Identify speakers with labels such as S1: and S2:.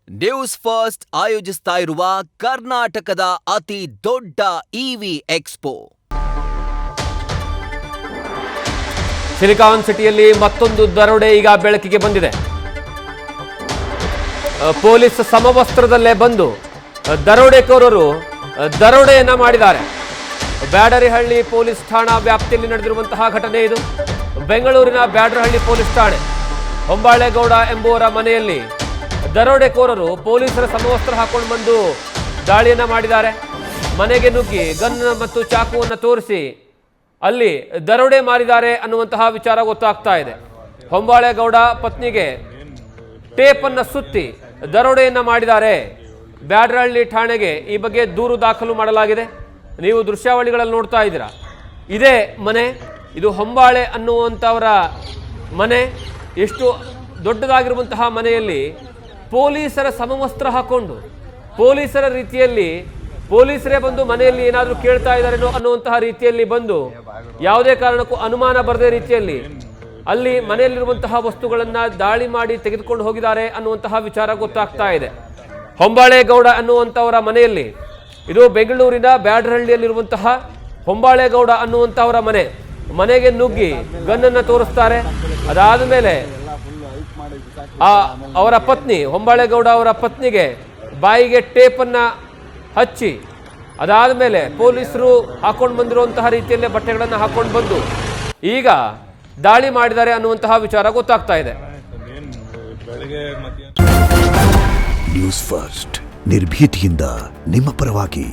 S1: News first ಆಯೋಜಿಸ್ತಾ ಇರುವ ಕರ್ನಾಟಕದ ಅತಿ ದೊಡ್ಡ ಇವಿ ಎಕ್ಸ್ಪೋ.
S2: ಸಿಲಿಕಾನ್ ಸಿಟಿಯಲ್ಲಿ ಮತ್ತೊಂದು ದರೋಡೆ ಈಗ ಬೆಳಕಿಗೆ ಬಂದಿದೆ. ಪೊಲೀಸ್ ಸಮವಸ್ತ್ರದಲ್ಲೇ ಬಂದು ದರೋಡೆಕೋರರು ದರೋಡೆಯನ್ನ ಮಾಡಿದ್ದಾರೆ. ಬ್ಯಾಡರಿಹಳ್ಳಿ ಪೊಲೀಸ್ ಠಾಣಾ ವ್ಯಾಪ್ತಿಯಲ್ಲಿ ನಡೆದಿರುವಂತಹ ಘಟನೆ ಇದು. ಬೆಂಗಳೂರಿನ ಬ್ಯಾಡರಹಳ್ಳಿ ಪೊಲೀಸ್ ಠಾಣೆ ಹೊಂಬಾಳೆಗೌಡ ಎಂಬುವರ ಮನೆಯಲ್ಲಿ ದರೋಡೆಕೋರರು ಪೊಲೀಸರ ಸಮವಸ್ತ್ರ ಹಾಕೊಂಡು ಬಂದು ದಾಳಿಯನ್ನ ಮಾಡಿದ್ದಾರೆ. ಮನೆಗೆ ನುಗ್ಗಿ ಗನ್ ಮತ್ತು ಚಾಕುವನ್ನು ತೋರಿಸಿ ಅಲ್ಲಿ ದರೋಡೆ ಮಾಡಿದ್ದಾರೆ ಅನ್ನುವಂತಹ ವಿಚಾರ ಗೊತ್ತಾಗ್ತಾ ಇದೆ. ಹೊಂಬಾಳೆಗೌಡ ಪತ್ನಿಗೆ ಟೇಪ್ ಅನ್ನು ಸುತ್ತಿ ದರೋಡೆಯನ್ನ ಮಾಡಿದ್ದಾರೆ. ಬ್ಯಾಡರಹಳ್ಳಿ ಠಾಣೆಗೆ ಈ ಬಗ್ಗೆ ದೂರು ದಾಖಲು ಮಾಡಲಾಗಿದೆ. ನೀವು ದೃಶ್ಯಾವಳಿಗಳಲ್ಲಿ ನೋಡ್ತಾ ಇದ್ದೀರಾ. ಇದೇ ಮನೆ, ಇದು ಹೊಂಬಾಳೆ ಅನ್ನುವಂಥವರ ಮನೆ. ಎಷ್ಟು ದೊಡ್ಡದಾಗಿರುವಂತಹ ಮನೆಯಲ್ಲಿ ಪೊಲೀಸರ ಸಮವಸ್ತ್ರ ಹಾಕೊಂಡು ಪೊಲೀಸರ ರೀತಿಯಲ್ಲಿ ಪೊಲೀಸರೇ ಬಂದು ಮನೆಯಲ್ಲಿ ಏನಾದರೂ ಕೇಳ್ತಾ ಇದ್ದಾರೇನೋ ಅನ್ನುವಂತಹ ರೀತಿಯಲ್ಲಿ ಬಂದು ಯಾವುದೇ ಕಾರಣಕ್ಕೂ ಅನುಮಾನ ಬರದೇ ರೀತಿಯಲ್ಲಿ ಅಲ್ಲಿ ಮನೆಯಲ್ಲಿರುವಂತಹ ವಸ್ತುಗಳನ್ನು ದಾಳಿ ಮಾಡಿ ತೆಗೆದುಕೊಂಡು ಹೋಗಿದ್ದಾರೆ ಅನ್ನುವಂತಹ ವಿಚಾರ ಗೊತ್ತಾಗ್ತಾ ಇದೆ. ಹೊಂಬಾಳೆಗೌಡ ಅನ್ನುವಂಥವರ ಮನೆಯಲ್ಲಿ, ಇದು ಬೆಂಗಳೂರಿನ ಬ್ಯಾಡರಹಳ್ಳಿಯಲ್ಲಿರುವಂತಹ ಹೊಂಬಾಳೆಗೌಡ ಅನ್ನುವಂಥವರ ಮನೆಗೆ ನುಗ್ಗಿ ಗನ್ನನ್ನು ತೋರಿಸ್ತಾರೆ. ಅದಾದ ಮೇಲೆ ಅವರ ಪತ್ನಿ ಹೊಂಬಾಳೆಗೌಡ ಅವರ ಪತ್ನಿಗೆ ಬಾಯಿಗೆ ಟೇಪನ್ನು ಹಚ್ಚಿ, ಅದಾದ ಮೇಲೆ ಪೊಲೀಸರು ಹಾಕೊಂಡು ಬಂದಿರುವಂತಹ ರೀತಿಯಲ್ಲೇ ಬಟ್ಟೆಗಳನ್ನು ಹಾಕೊಂಡು ಬಂದು ಈಗ ದಾಳಿ ಮಾಡಿದ್ದಾರೆ ಅನ್ನುವಂತಹ ವಿಚಾರ ಗೊತ್ತಾಗ್ತಾ ಇದೆ.
S3: ನ್ಯೂಸ್ ಫಸ್ಟ್ ನಿರ್ಭೀತಿಯಿಂದ ನಿಮ್ಮ ಪರವಾಗಿ.